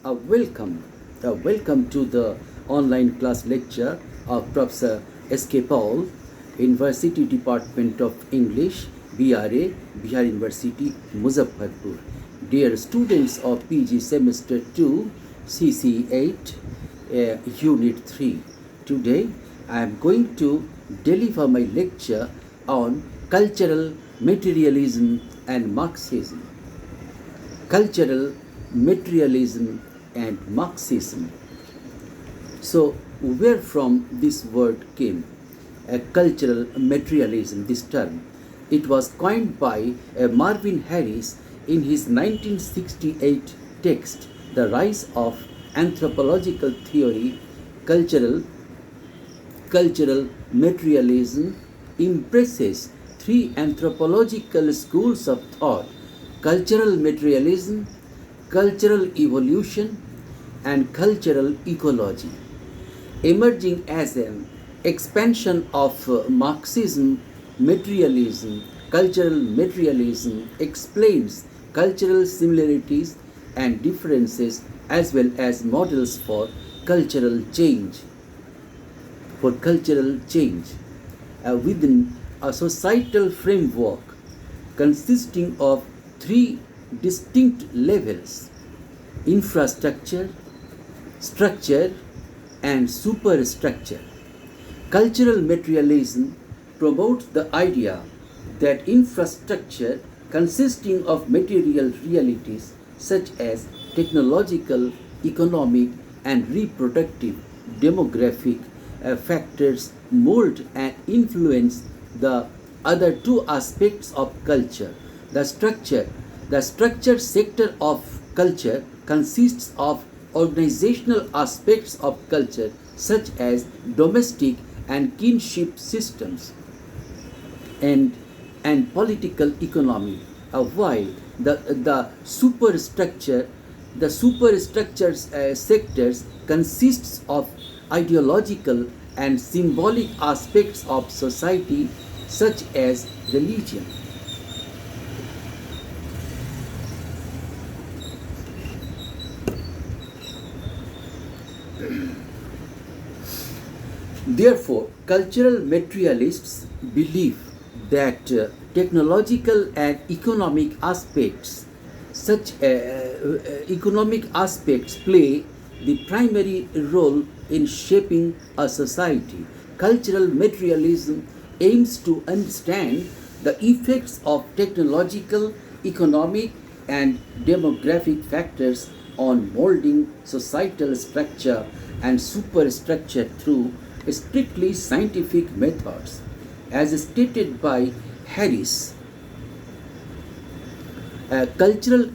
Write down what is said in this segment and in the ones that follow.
Welcome to the online class lecture of Professor S.K. Paul, University Department of English, BRA, Bihar University, Muzaffarpur. Dear students of PG Semester 2, CC8, Unit 3. Today I am going to deliver my lecture on cultural materialism and Marxism. Cultural materialism and Marxism. So, where from this word came? Cultural materialism, this term. It was coined by Marvin Harris in his 1968 text, The Rise of Anthropological Theory. Cultural materialism embraces three anthropological schools of thought: cultural materialism, cultural evolution, and cultural ecology. Emerging as an expansion of Marxism, cultural materialism explains cultural similarities and differences as well as models for cultural change. Within a societal framework consisting of three distinct levels: infrastructure, structure, and superstructure. Cultural materialism promotes the idea that infrastructure consisting of material realities such as technological, economic, and reproductive demographic factors mold and influence the other two aspects of culture. The structured sector of culture consists of organizational aspects of culture such as domestic and kinship systems and political economy, while the superstructure sectors consists of ideological and symbolic aspects of society such as religion. Therefore, cultural materialists believe that technological and economic aspects play the primary role in shaping a society. Cultural materialism aims to understand the effects of technological, economic, and demographic factors on molding societal structure and superstructure through strictly scientific methods. As stated by Harris, cultural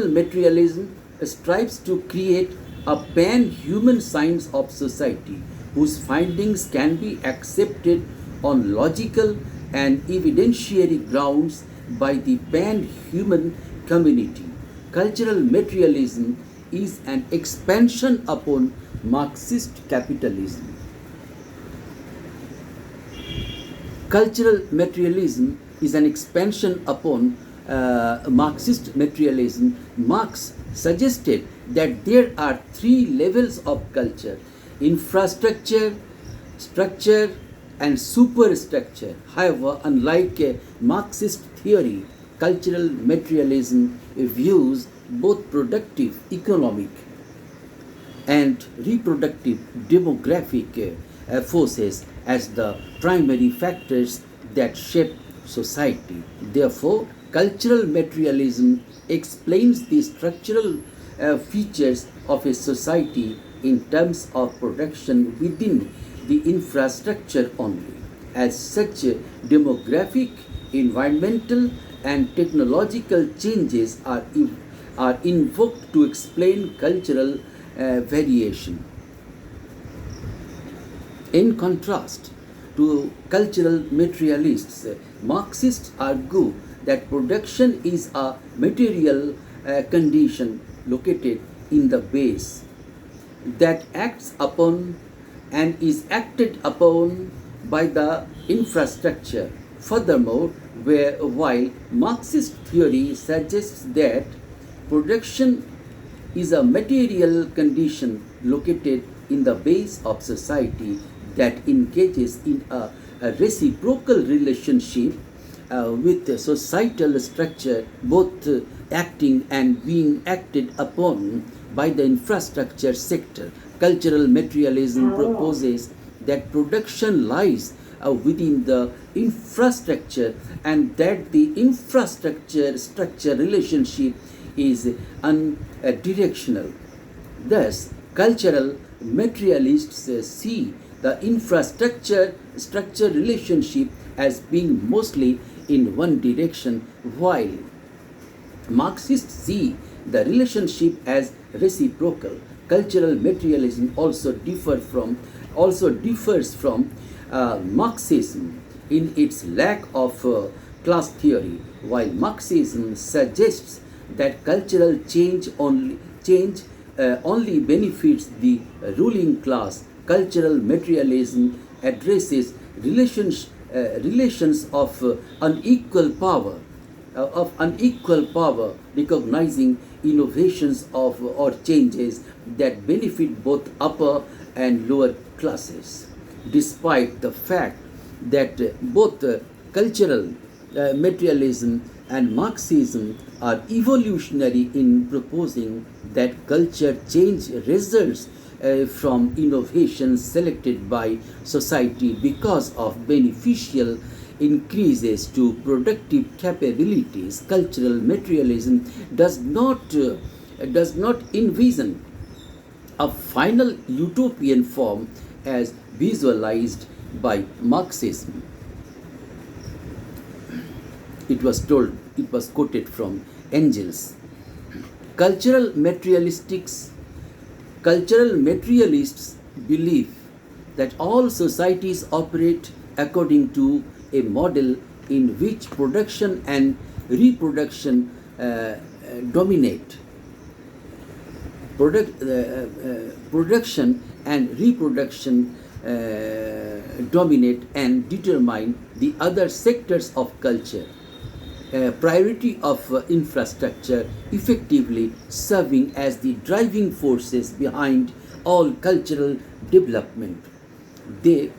materialism strives to create a pan-human science of society whose findings can be accepted on logical and evidentiary grounds by the pan-human community. Cultural materialism is an expansion upon Marxist capitalism. Cultural materialism is an expansion upon Marxist materialism. Marx suggested that there are three levels of culture: infrastructure, structure, and superstructure. However, unlike Marxist theory, cultural materialism views both productive economic and reproductive demographic forces as the primary factors that shape society. Therefore, cultural materialism explains the structural features of a society in terms of production within the infrastructure only. As such, demographic, environmental, and technological changes are invoked to explain cultural variation. In contrast to cultural materialists, Marxists argue that production is a material condition located in the base that acts upon and is acted upon by the infrastructure. Furthermore, while Marxist theory suggests that production is a material condition located in the base of society that engages in a reciprocal relationship with the societal structure, both acting and being acted upon by the infrastructure sector. Cultural materialism proposes that production lies within the infrastructure and that the infrastructure structure relationship is unidirectional. Thus, cultural materialists see the infrastructure structure relationship as being mostly in one direction, while Marxists see the relationship as reciprocal. Cultural materialism also differs from Marxism in its lack of class theory, while Marxism suggests that cultural change only benefits the ruling class. Cultural materialism addresses relations of unequal power, recognizing innovations of or changes that benefit both upper and lower classes. Despite the fact that both cultural materialism and Marxism are evolutionary in proposing that culture change results from innovations selected by society because of beneficial increases to productive capabilities. Cultural materialism does not envision a final utopian form as visualized by Marxism. It was quoted from Engels. Cultural materialistics Cultural materialists believe that all societies operate according to a model in which production and reproduction dominate. Production and reproduction dominate and determine the other sectors of culture. Priority of infrastructure effectively serving as the driving forces behind all cultural development. They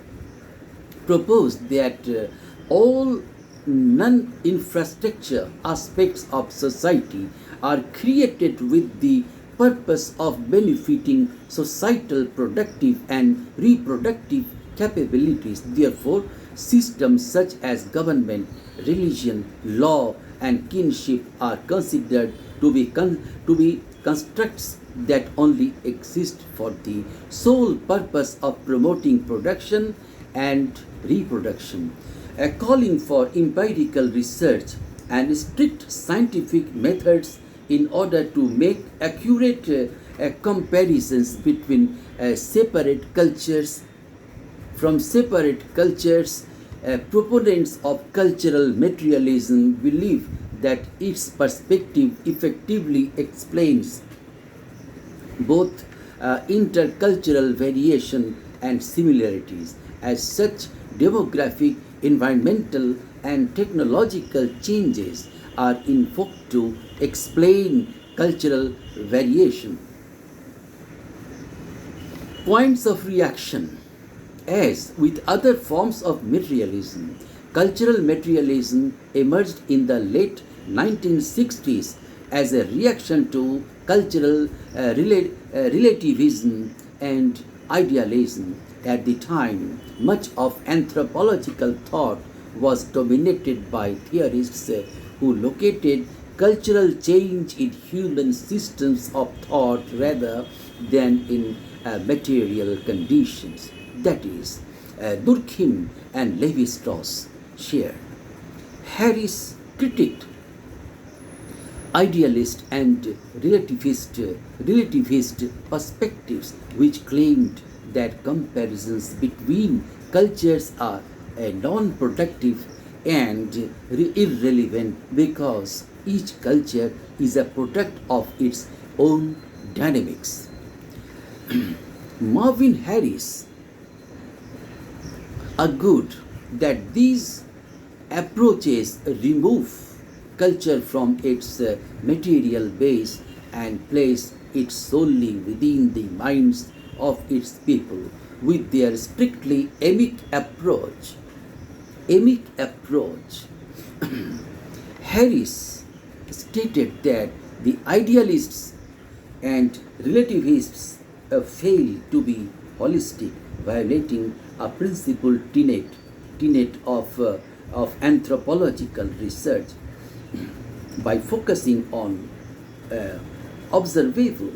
propose that all non-infrastructure aspects of society are created with the purpose of benefiting societal productive and reproductive capabilities. Therefore, systems such as government, religion, law, and kinship are considered to be constructs that only exist for the sole purpose of promoting production and reproduction. Calling for empirical research and strict scientific methods in order to make accurate comparisons between separate cultures. From separate cultures, proponents of cultural materialism believe that its perspective effectively explains both intercultural variation and similarities. As such, demographic, environmental, and technological changes are invoked to explain cultural variation. Points of reaction. As with other forms of materialism, cultural materialism emerged in the late 1960s as a reaction to cultural relativism and idealism. At the time, much of anthropological thought was dominated by theorists who located cultural change in human systems of thought rather than in material conditions. That is, Durkheim and Levi-Strauss shared. Harris critiqued idealist and relativist perspectives which claimed that comparisons between cultures are non-productive and irrelevant because each culture is a product of its own dynamics. Marvin Harris argued that these approaches remove culture from its material base and place it solely within the minds of its people with their strictly emic approach. Emic approach. Harris stated that the idealists and relativists fail to be holistic, violating a principal tenet of anthropological research by focusing on uh, observable,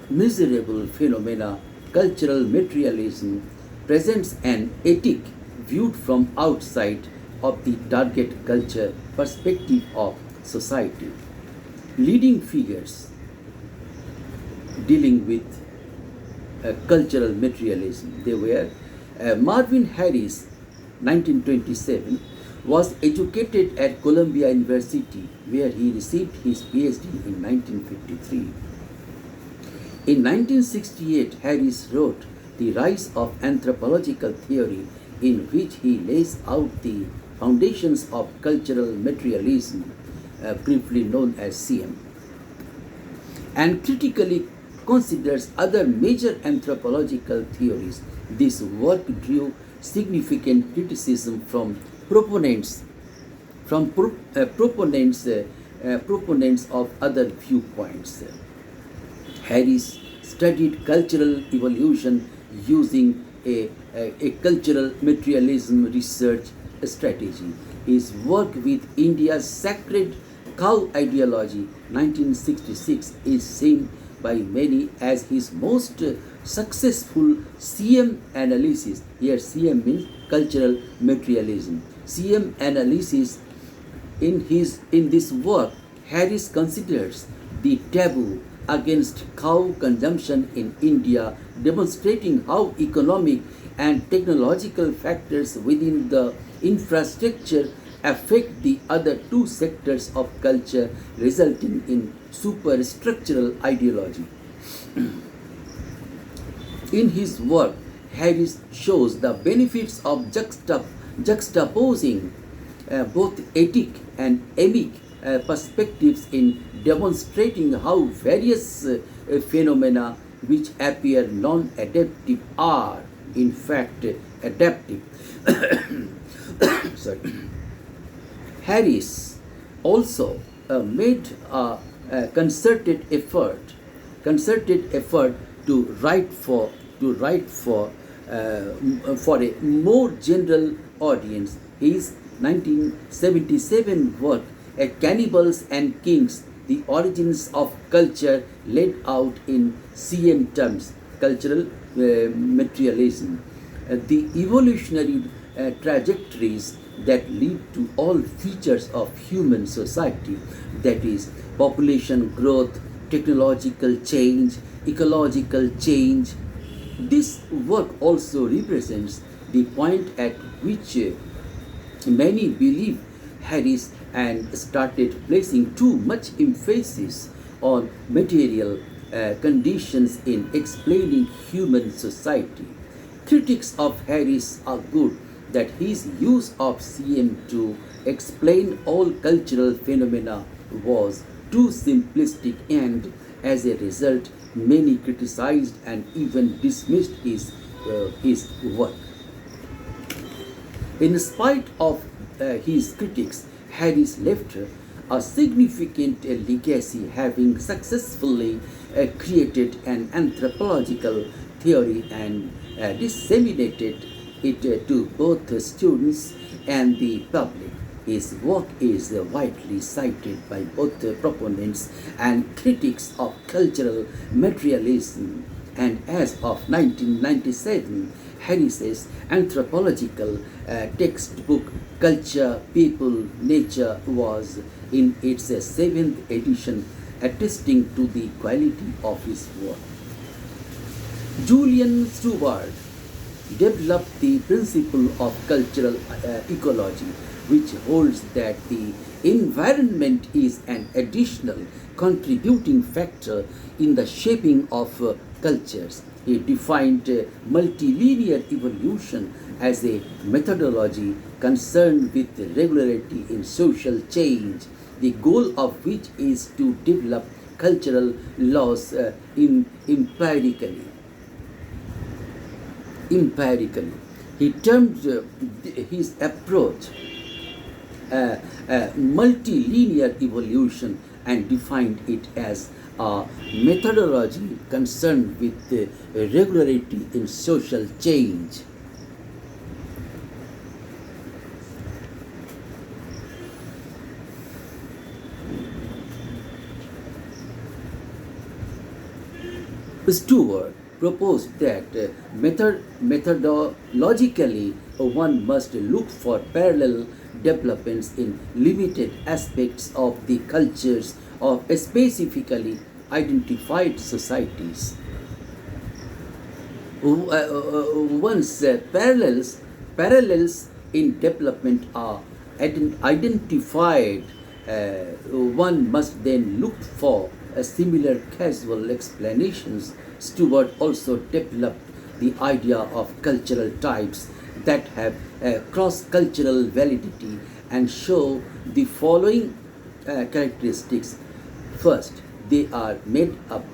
measurable phenomena. Cultural materialism presents an ethic viewed from outside of the target culture perspective of society. Leading figures dealing with cultural materialism. They were Marvin Harris, 1927, was educated at Columbia University, where he received his PhD in 1953. In 1968, Harris wrote The Rise of Anthropological Theory, in which he lays out the foundations of cultural materialism, briefly known as CM, and critically considers other major anthropological theories. This work drew significant criticism from proponents proponents of other viewpoints. Harris studied cultural evolution using a cultural materialism research strategy. His work with India's sacred cow ideology, 1966, is seen by many as his most successful CM analysis. Here, CM means cultural materialism. CM analysis. In this work, Harris considers the taboo against cow consumption in India, demonstrating how economic and technological factors within the infrastructure affect the other two sectors of culture, resulting in superstructural ideology. In his work, Harris shows the benefits of juxtaposing both ethic and emic perspectives in demonstrating how various phenomena which appear non-adaptive are in fact adaptive. Sorry. Harris also made a concerted effort to write for a more general audience. His 1977 work, Cannibals and Kings: The Origins of Culture, laid out in CM terms, cultural materialism, the evolutionary trajectories that lead to all features of human society, that is, population growth, technological change, ecological change. This work also represents the point at which many believe Harris and started placing too much emphasis on material conditions in explaining human society. Critics of Harris argue that his use of CM to explain all cultural phenomena was too simplistic, and as a result, many criticized and even dismissed his work. In spite of his critics, Harris left a significant legacy, having successfully created an anthropological theory and disseminated it to both students and the public. His work is widely cited by both proponents and critics of cultural materialism, and as of 1997, Harris's anthropological textbook Culture, People, Nature was in its seventh edition, attesting to the quality of his work. Julian Stewart developed the principle of cultural ecology, which holds that the environment is an additional contributing factor in the shaping of cultures. He defined multilinear evolution as a methodology concerned with regularity in social change, the goal of which is to develop cultural laws empirically. He termed his approach multilinear evolution and defined it as a methodology concerned with regularity in social change. Stewart proposed that methodologically one must look for parallel developments in limited aspects of the cultures of specifically identified societies. Once parallels in development are identified, one must then look for similar causal explanations. Stewart also developed the idea of cultural types that have cross-cultural validity and show the following characteristics. First, they are made up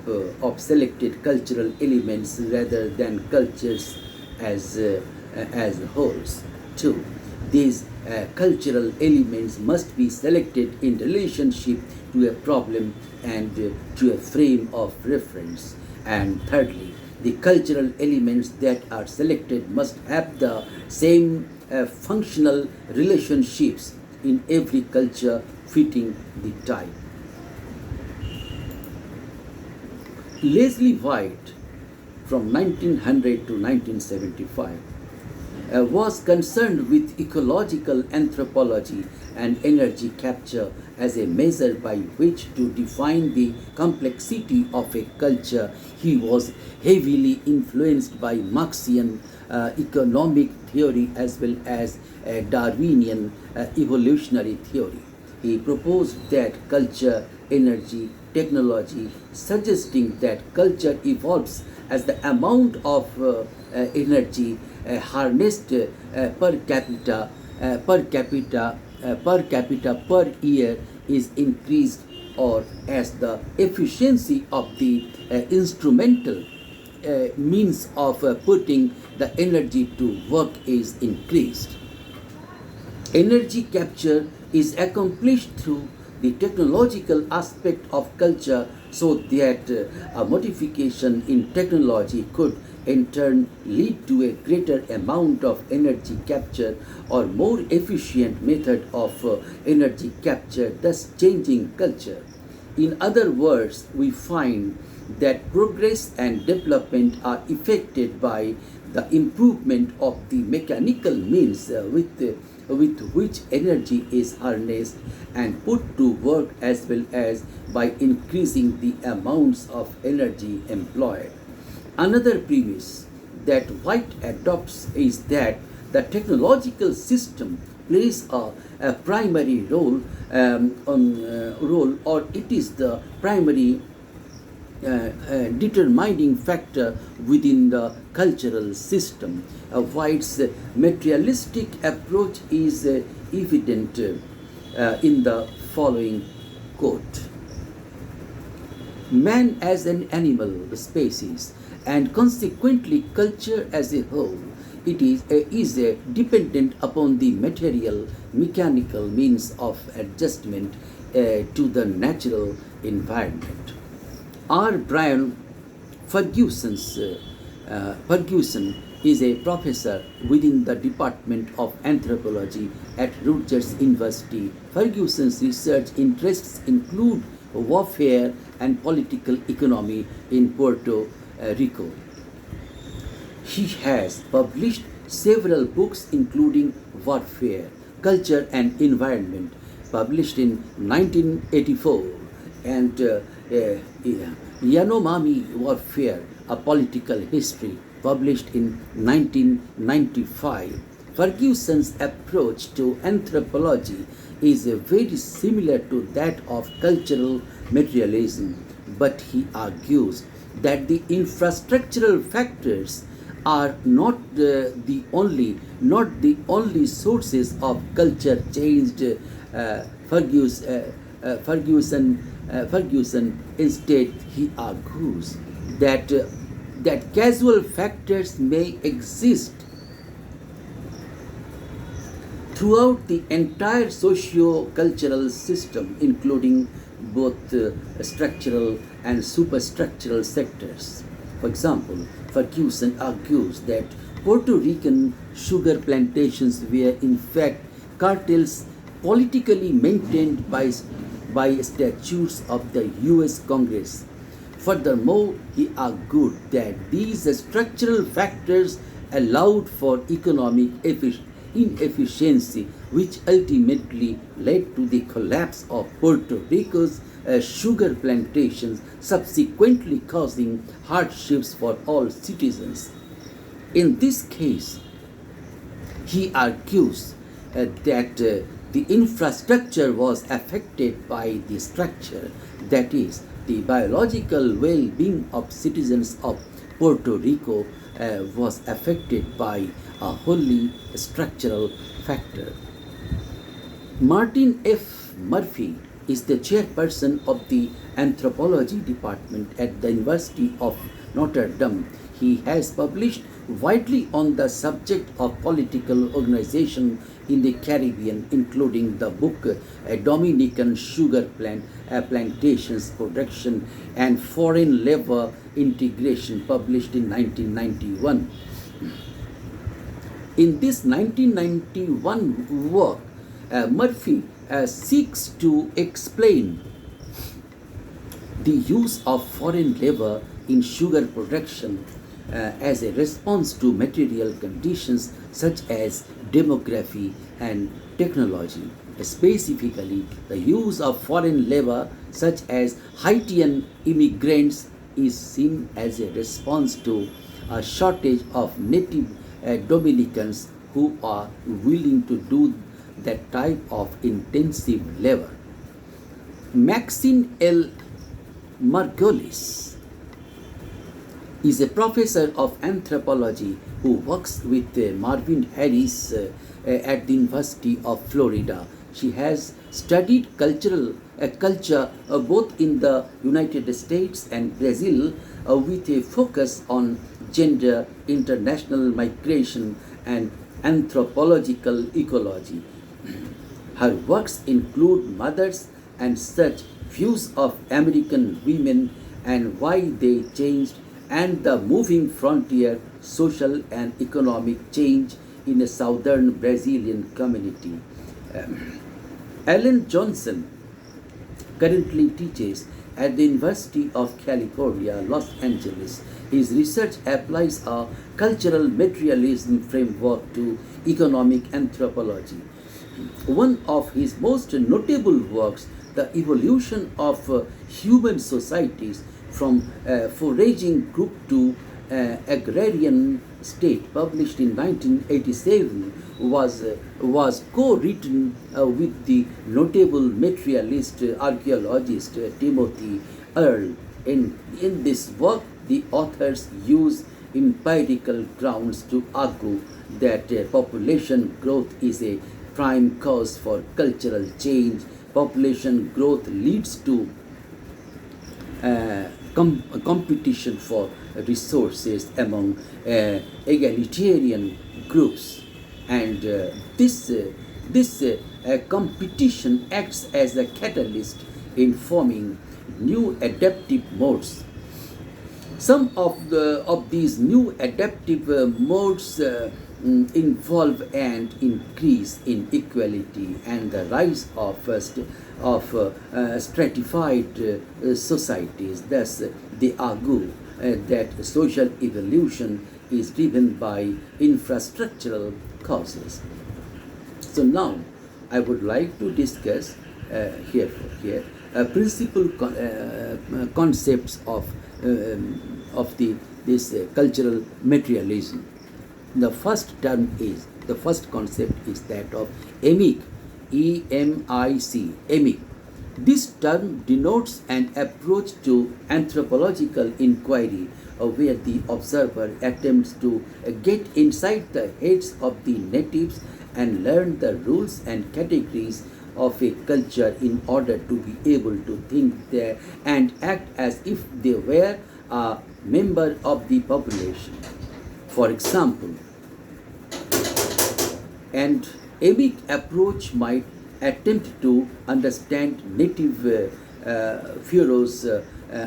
of selected cultural elements rather than cultures as wholes. Two, these cultural elements must be selected in relationship to a problem and to a frame of reference. And thirdly, the cultural elements that are selected must have the same functional relationships in every culture fitting the type. Leslie White, from 1900 to 1975, was concerned with ecological anthropology and energy capture as a measure by which to define the complexity of a culture. He was heavily influenced by Marxian economic theory as well as Darwinian evolutionary theory. He proposed that culture, energy, technology, suggesting that culture evolves as the amount of energy harnessed per capita per year is increased, or as the efficiency of the instrumental means of putting the energy to work is increased. Energy capture is accomplished through the technological aspect of culture, so that a modification in technology could in turn lead to a greater amount of energy capture or more efficient method of energy capture, thus changing culture. In other words, we find that progress and development are effected by the improvement of the mechanical means with which energy is harnessed and put to work, as well as by increasing the amounts of energy employed. Another premise that White adopts is that the technological system plays a primary role, or it is the primary determining factor within the cultural system. White's materialistic approach is evident in the following quote: "Man as an animal species, and consequently culture as a whole, it is dependent upon the material, mechanical means of adjustment to the natural environment." R. Brian Ferguson is a professor within the Department of Anthropology at Rutgers University. Ferguson's research interests include warfare and political economy in Puerto Rico. He has published several books including Warfare, Culture and Environment, published in 1984, and Yanomami Warfare, A Political History, published in 1995. Ferguson's approach to anthropology is very similar to that of cultural materialism, but he argues that the infrastructural factors are not the only sources of culture change. Ferguson Ferguson. Instead, he argues that casual factors may exist throughout the entire socio-cultural system, including both structural and superstructural sectors. For example, Ferguson argues that Puerto Rican sugar plantations were in fact cartels politically maintained by statutes of the US Congress. Furthermore, he argued that these structural factors allowed for economic inefficiency, which ultimately led to the collapse of Puerto Rico's sugar plantations, subsequently causing hardships for all citizens. In this case, he argues that the infrastructure was affected by the structure, that is, the biological well being of citizens of Puerto Rico was affected by a wholly structural factor. Martin F. Murphy is the chairperson of the anthropology department at the University of Notre Dame. He has published widely on the subject of political organization in the Caribbean, including the book Dominican Sugar Plantations Production and Foreign Labor Integration, published in 1991. In this 1991 work, Murphy seeks to explain the use of foreign labor in sugar production as a response to material conditions such as demography and technology. Specifically, the use of foreign labor such as Haitian immigrants is seen as a response to a shortage of native Dominicans who are willing to do that type of intensive labor. Maxine L. Margolis is a professor of anthropology who works with Marvin Harris at the University of Florida. She has studied culture both in the United States and Brazil with a focus on gender, international migration, and anthropological ecology. Her works include Mothers and Such, Views of American Women and Why They Changed, and The Moving Frontier, Social and Economic Change in a Southern Brazilian Community. Alan Johnson currently teaches at the University of California, Los Angeles. His research applies a cultural materialism framework to economic anthropology. One of his most notable works, The Evolution of Human Societies from Foraging Group to Agrarian State, published in 1987, was co-written with the notable materialist archaeologist Timothy Earle. In this work, the authors use empirical grounds to argue that population growth is a prime cause for cultural change. Population growth leads to competition for resources among egalitarian groups, and this competition acts as a catalyst in forming new adaptive modes. Some of these new adaptive modes involve an increase in equality and the rise of stratified societies. Thus, they argue that social evolution is driven by infrastructural causes. So now, I would like to discuss here principal concepts of this cultural materialism. The first concept is that of emic, E-M-I-C, emic. This term denotes an approach to anthropological inquiry where the observer attempts to get inside the heads of the natives and learn the rules and categories of a culture in order to be able to think there and act as if they were a member of the population. For example, an emic approach might attempt to understand native Faroes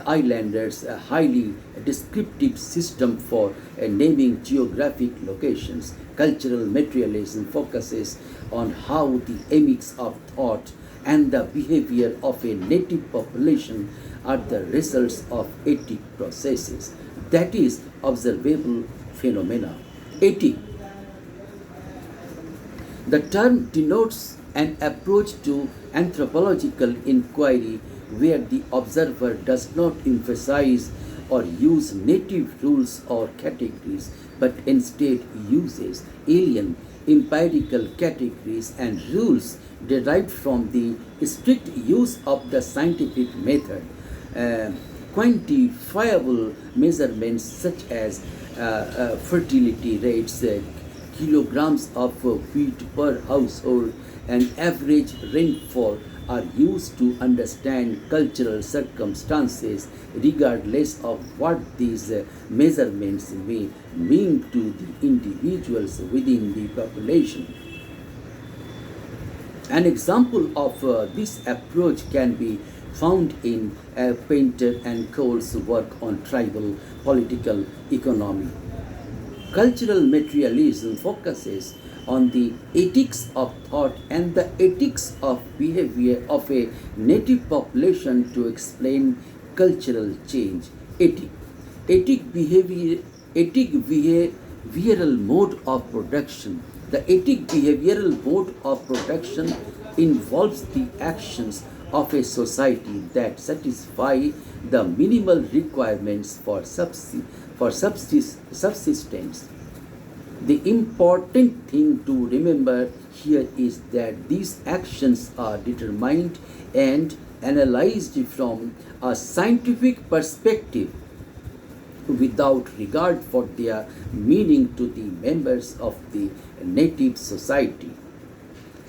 Islanders, a highly descriptive system for naming geographic locations. Cultural materialism focuses on how the emics of thought and the behavior of a native population are the results of ethic processes, that is, observable phenomena. Ethic. The term denotes an approach to anthropological inquiry where the observer does not emphasize or use native rules or categories, but instead uses alien empirical categories and rules derived from the strict use of the scientific method. Quantifiable measurements such as fertility rates, kilograms of wheat per household, and average rainfall are used to understand cultural circumstances, regardless of what these measurements may mean to the individuals within the population. An example of this approach can be found in Painter and Cole's work on tribal political economy. Cultural materialism focuses on the ethics of thought and the ethics of behavior of a native population to explain cultural change. Ethic. Ethic behavioral mode of production. The ethic behavioral mode of production involves the actions of a society that satisfy the minimal requirements for subsistence. The important thing to remember here is that these actions are determined and analyzed from a scientific perspective without regard for their meaning to the members of the native society.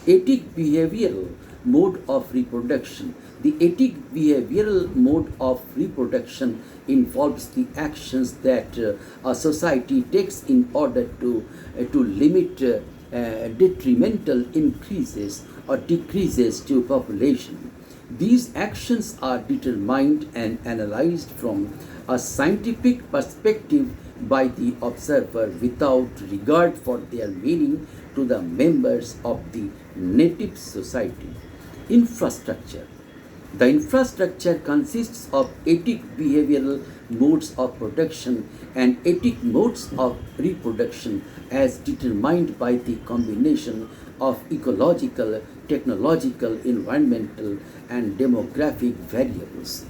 Ethic behavioral mode of reproduction. The ethic behavioral mode of reproduction involves the actions that a society takes in order to limit detrimental increases or decreases to population. These actions are determined and analyzed from a scientific perspective by the observer without regard for their meaning to the members of the native society. Infrastructure. The infrastructure consists of ethic behavioral modes of production and ethic modes of reproduction as determined by the combination of ecological, technological, environmental, and demographic variables.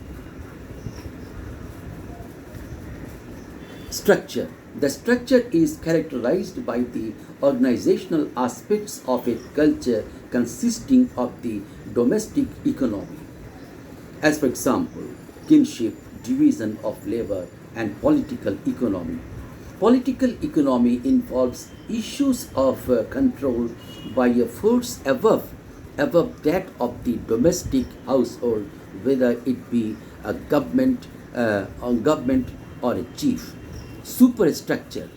Structure. The structure is characterized by the organizational aspects of a culture consisting of the domestic economy, as for example, kinship, division of labor, and political economy. Political economy involves issues of control by a force above that of the domestic household, whether it be a government or a chief. Superstructure.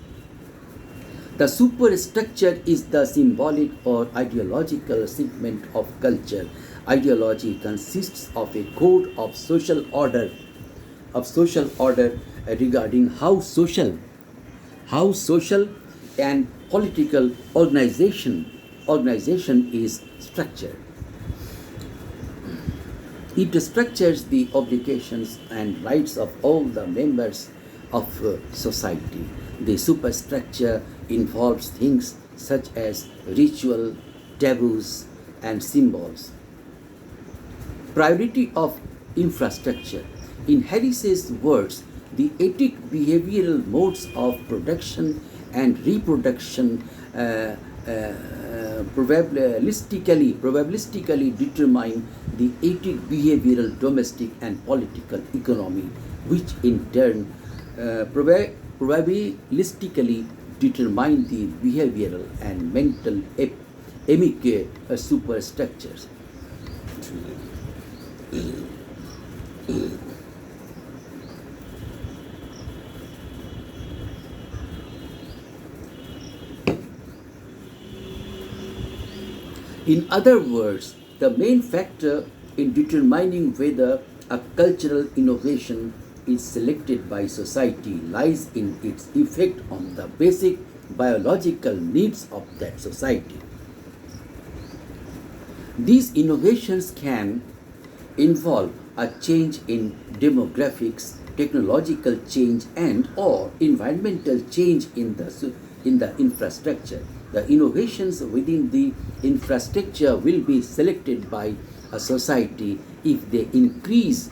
The superstructure is the symbolic or ideological segment of culture. Ideology consists of a code of social order regarding how social and political organization is structured. It structures the obligations and rights of all the members of society. The superstructure involves things such as ritual, taboos, and symbols. Priority of infrastructure. In Harris's words, the ethic behavioral modes of production and reproduction probabilistically determine the ethic behavioral domestic and political economy, which in turn probabilistically determine the behavioral and mental emic superstructures. In other words, the main factor in determining whether a cultural innovation is selected by society lies in its effect on the basic biological needs of that society. These innovations can involve a change in demographics, technological change, and or environmental change in the infrastructure. The innovations within the infrastructure will be selected by a society if they increase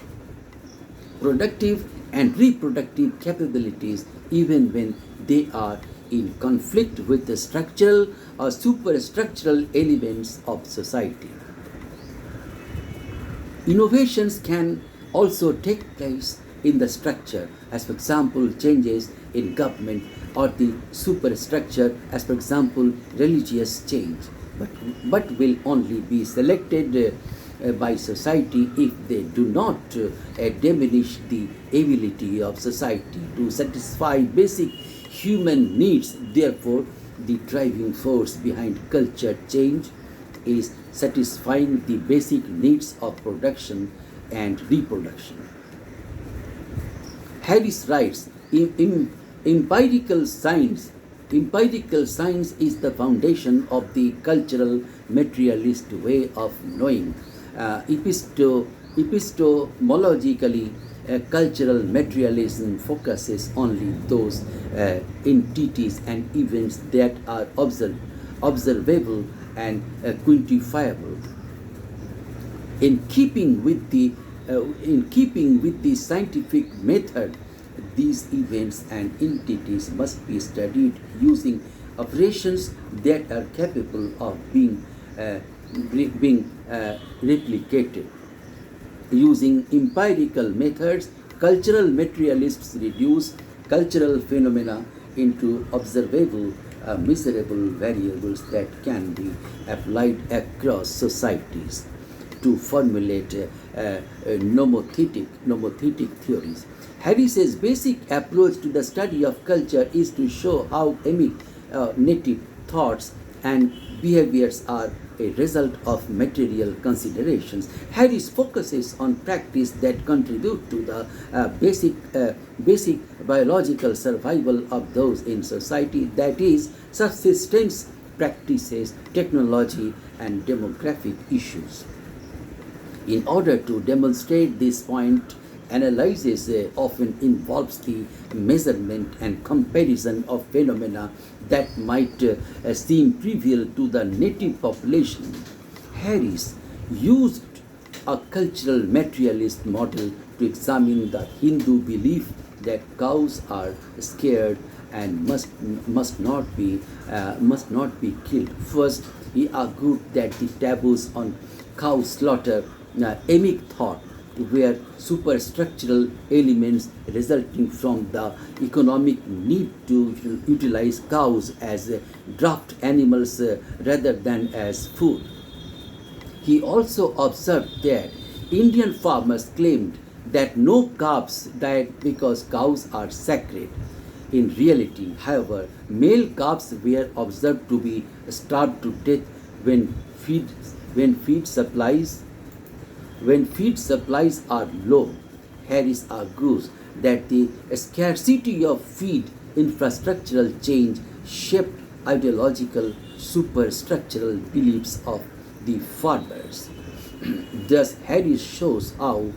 productive and reproductive capabilities even when they are in conflict with the structural or superstructural elements of society. Innovations can also take place in the structure, as for example, changes in government or the superstructure, as for example, religious change, but will only be selected by society if they do not diminish the ability of society to satisfy basic human needs. Therefore, the driving force behind culture change is satisfying the basic needs of production and reproduction. Harris writes, empirical science is the foundation of the cultural materialist way of knowing. Epistemologically, cultural materialism focuses only those entities and events that are observable and quantifiable. In keeping with the scientific method, these events and entities must be studied using operations that are capable of being replicated. Using empirical methods, cultural materialists reduce cultural phenomena into observable, measurable variables that can be applied across societies to formulate nomothetic theories. Harris's basic approach to the study of culture is to show how native thoughts and behaviors are a result of material considerations. Harris focuses on practice that contribute to the basic biological survival of those in society, that is, subsistence practices, technology, and demographic issues. In order to demonstrate this point, analysis often involves the measurement and comparison of phenomena that might seem trivial to the native population. Harris used a cultural materialist model to examine the Hindu belief that cows are scared and must not be killed. First, he argued that the taboos on cow slaughter emic thought were superstructural elements resulting from the economic need to utilize cows as draft animals rather than as food. He also observed that Indian farmers claimed that no calves died because cows are sacred. In reality, however, male calves were observed to be starved to death when feed supplies are low. Harris argues that the scarcity of feed infrastructural change shaped ideological superstructural beliefs of the farmers. Thus, Harris shows how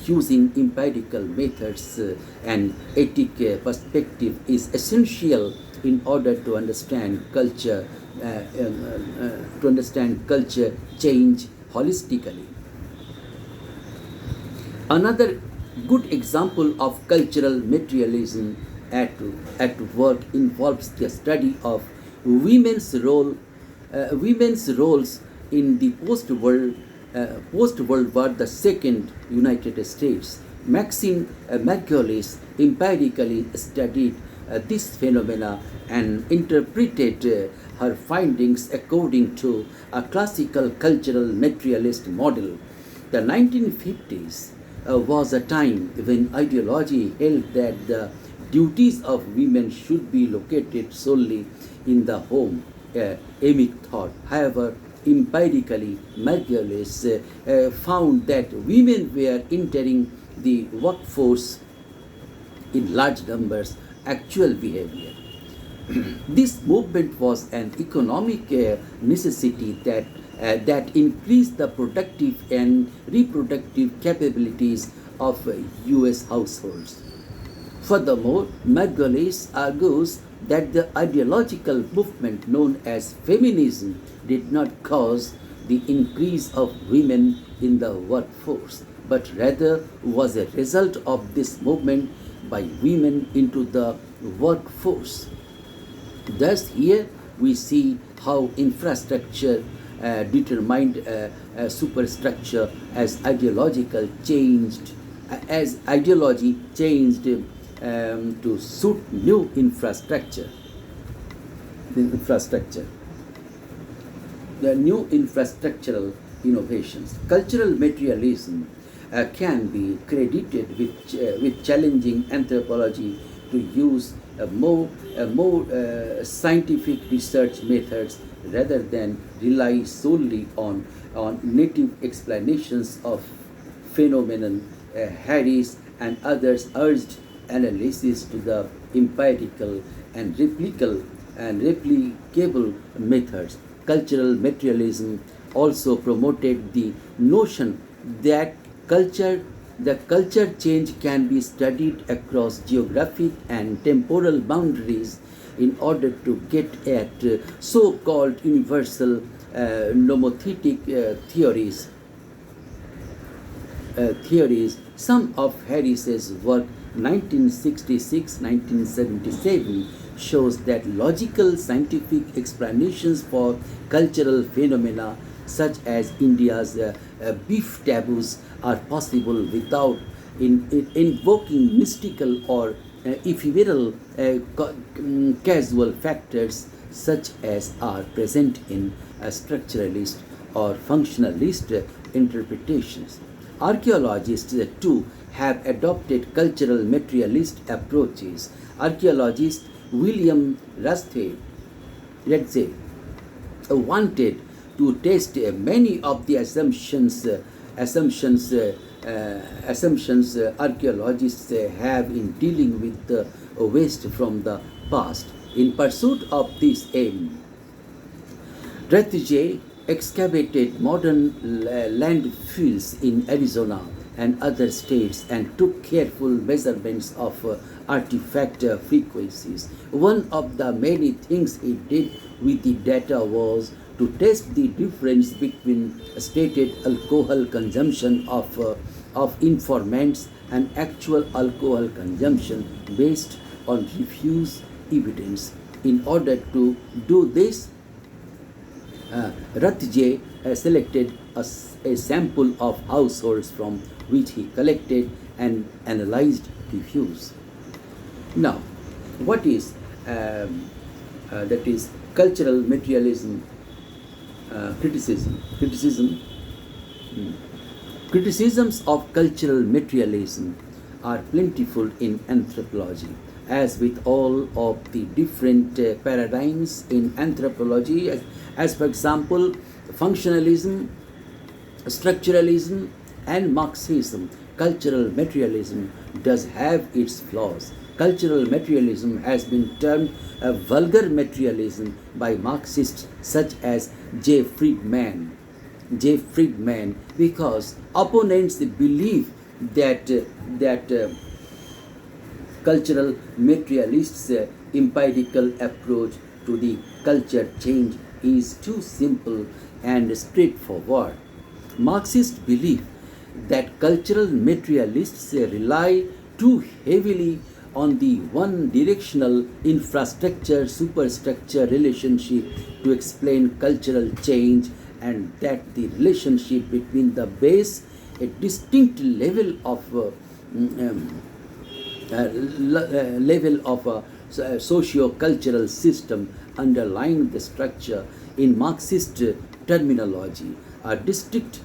using empirical methods and ethic perspective is essential in order to understand culture change holistically. Another good example of cultural materialism at work involves the study of women's roles in the post-World War II United States. Maxine Margulis empirically studied this phenomena and interpreted her findings according to a classical cultural materialist model. The 1950s was a time when ideology held that the duties of women should be located solely in the home, emic thought. However, empirically, Margulis found that women were entering the workforce in large numbers. Actual behavior. This movement was an economic necessity that increased the productive and reproductive capabilities of U.S. households. Furthermore, Margulis argues that the ideological movement known as feminism did not cause the increase of women in the workforce, but rather was a result of this movement by women into the workforce. Thus, here we see how infrastructure determined superstructure as ideology changed to suit new infrastructure. The new infrastructural innovations. Cultural materialism can be credited with challenging anthropology to use more scientific research methods rather than rely solely on native explanations of phenomenon. Harris and others urged analysis to the empirical and replicable methods. Cultural materialism also promoted the notion that the culture change can be studied across geographic and temporal boundaries in order to get at so-called universal nomothetic theories. Some of Harris's work 1966-1977 shows that logical scientific explanations for cultural phenomena such as India's beef taboos are possible without invoking mystical or ephemeral casual factors such as are present in structuralist or functionalist interpretations. Archaeologists too have adopted cultural materialist approaches. Archaeologist William Radze wanted to test many of the assumptions archaeologists have in dealing with the waste from the past. In pursuit of this aim, Radze excavated modern landfills in Arizona and other states and took careful measurements of artifact frequencies. One of the many things he did with the data was to test the difference between stated alcohol consumption of informants and actual alcohol consumption based on refuse evidence. In order to do this, Radze selected a sample of households from which he collected and analyzed refuse. Now, what is that is cultural materialism criticism? Criticisms of cultural materialism are plentiful in anthropology. As with all of the different paradigms in anthropology, as for example, functionalism, structuralism, and Marxism, cultural materialism does have its flaws. Cultural materialism has been termed a vulgar materialism by Marxists such as J. Friedman, because opponents believe that cultural materialists' empirical approach to the culture change is too simple and straightforward. Marxists believe that cultural materialists rely too heavily on the one-directional infrastructure-superstructure relationship to explain cultural change, and that the relationship between the base, a distinct level of socio-cultural system underlying the structure. In Marxist terminology, a distinct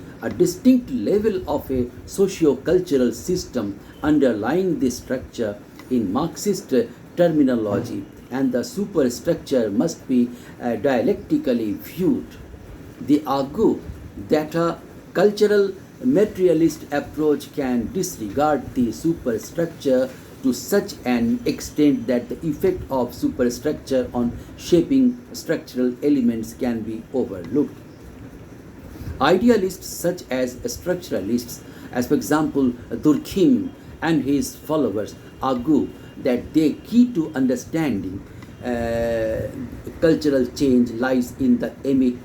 level of a socio-cultural system underlying the structure in Marxist terminology, and the superstructure must be dialectically viewed. They argue that a cultural materialist approach can disregard the superstructure to such an extent that the effect of superstructure on shaping structural elements can be overlooked. Idealists such as structuralists, as for example Durkheim and his followers, argue that the key to understanding cultural change lies in the emic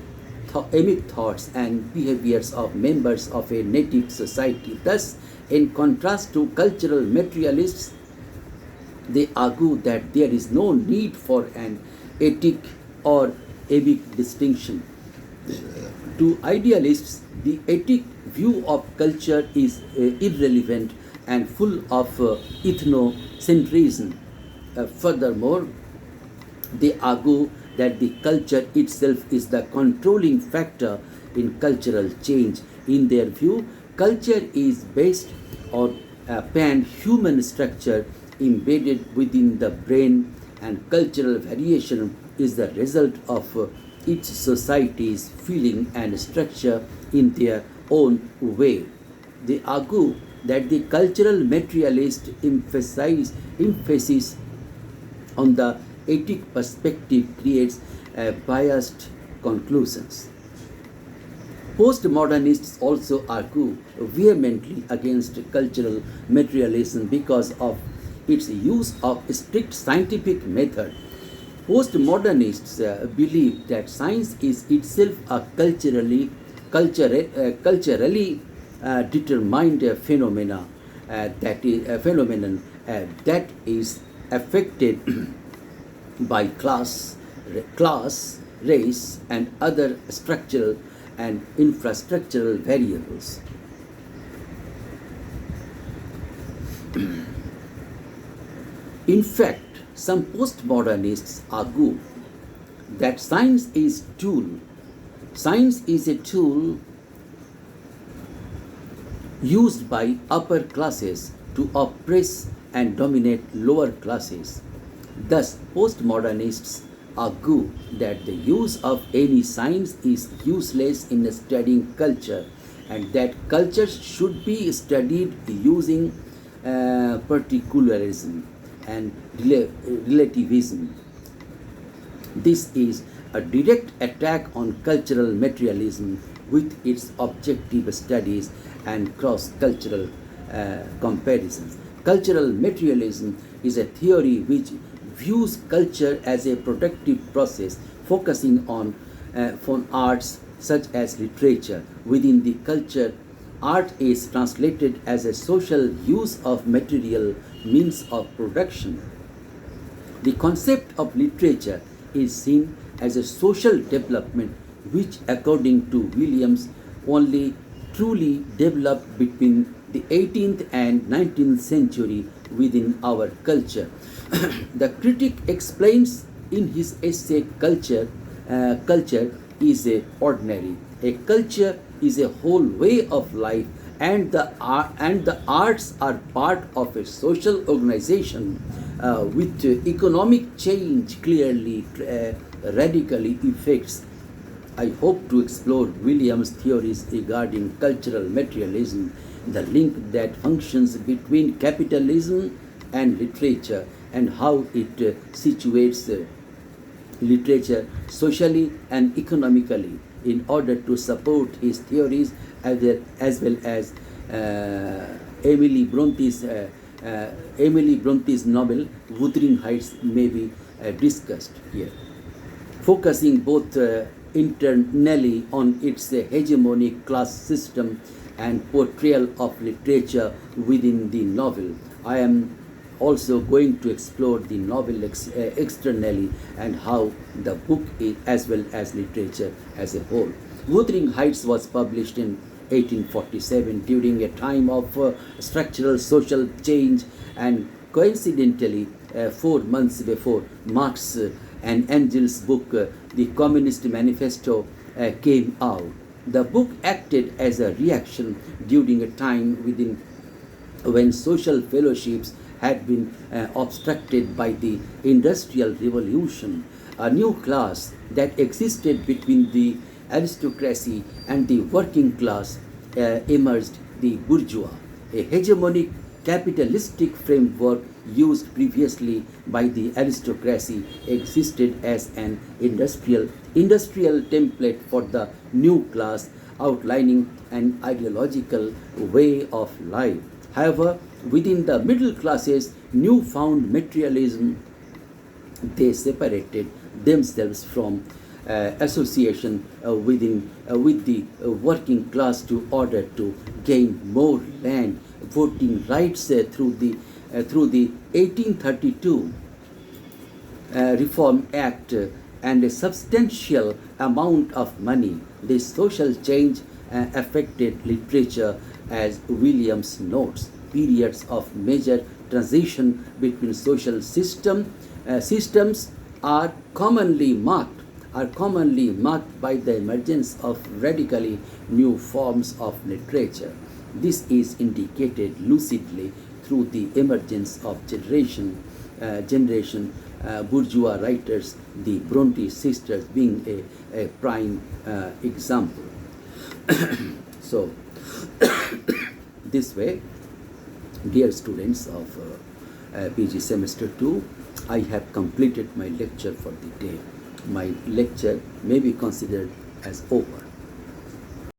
thoughts and behaviors of members of a native society. Thus, in contrast to cultural materialists, they argue that there is no need for an ethic or emic distinction. To idealists, the ethic view of culture is irrelevant and full of ethnocentrism. Furthermore, they argue that the culture itself is the controlling factor in cultural change. In their view, culture is based on a pan-human structure embedded within the brain, and cultural variation is the result of each society's feeling and structure in their own way. They argue that the cultural materialist emphasis on the ethic perspective creates biased conclusions. Postmodernists also argue vehemently against cultural materialism because of its use of strict scientific method. Postmodernists believe that science is itself a culturally determined phenomenon that is affected by class, race, and other structural and infrastructural variables. In fact, some postmodernists argue that science is a tool used by upper classes to oppress and dominate lower classes. Thus, postmodernists argue that the use of any science is useless in studying culture, and that culture should be studied using particularism and relativism. This is a direct attack on cultural materialism with its objective studies and cross-cultural comparisons. Cultural materialism is a theory which views culture as a productive process, focusing on arts such as literature. Within the culture, art is translated as a social use of material means of production. The concept of literature is seen as a social development which, according to Williams, only truly developed between the 18th and 19th century within our culture. The critic explains in his essay Culture is a ordinary. A culture is a whole way of life, and the arts are part of a social organization with economic change clearly radically affects. I hope to explore Williams' theories regarding cultural materialism, the link that functions between capitalism and literature, and how it situates literature socially and economically in order to support his theories, as well as Emily Bronte's novel Wuthering Heights may be discussed here, focusing both internally on its hegemonic class system and portrayal of literature within the novel. I am also going to explore the novel externally and how the book is, as well as literature as a whole. Wuthering Heights was published in 1847 during a time of structural social change, and coincidentally 4 months before Marx and Engel's book, The Communist Manifesto, came out. The book acted as a reaction during a time when social fellowships had been obstructed by the Industrial Revolution. A new class that existed between the aristocracy and the working class emerged, the bourgeois, a hegemonic capitalistic framework used previously by the aristocracy existed as an industrial template for the new class, outlining an ideological way of life. However, within the middle classes, newfound materialism, they separated themselves from association with the working class to order to gain more land, voting rights through the 1832 Reform Act and a substantial amount of money. This social change affected literature, as Williams notes. Periods of major transition between social systems are commonly marked by the emergence of radically new forms of literature. This is indicated lucidly through the emergence of generation bourgeois writers, the Bronte sisters being a prime example. So, this way, dear students of PG Semester 2, I have completed my lecture for the day. My lecture may be considered as over.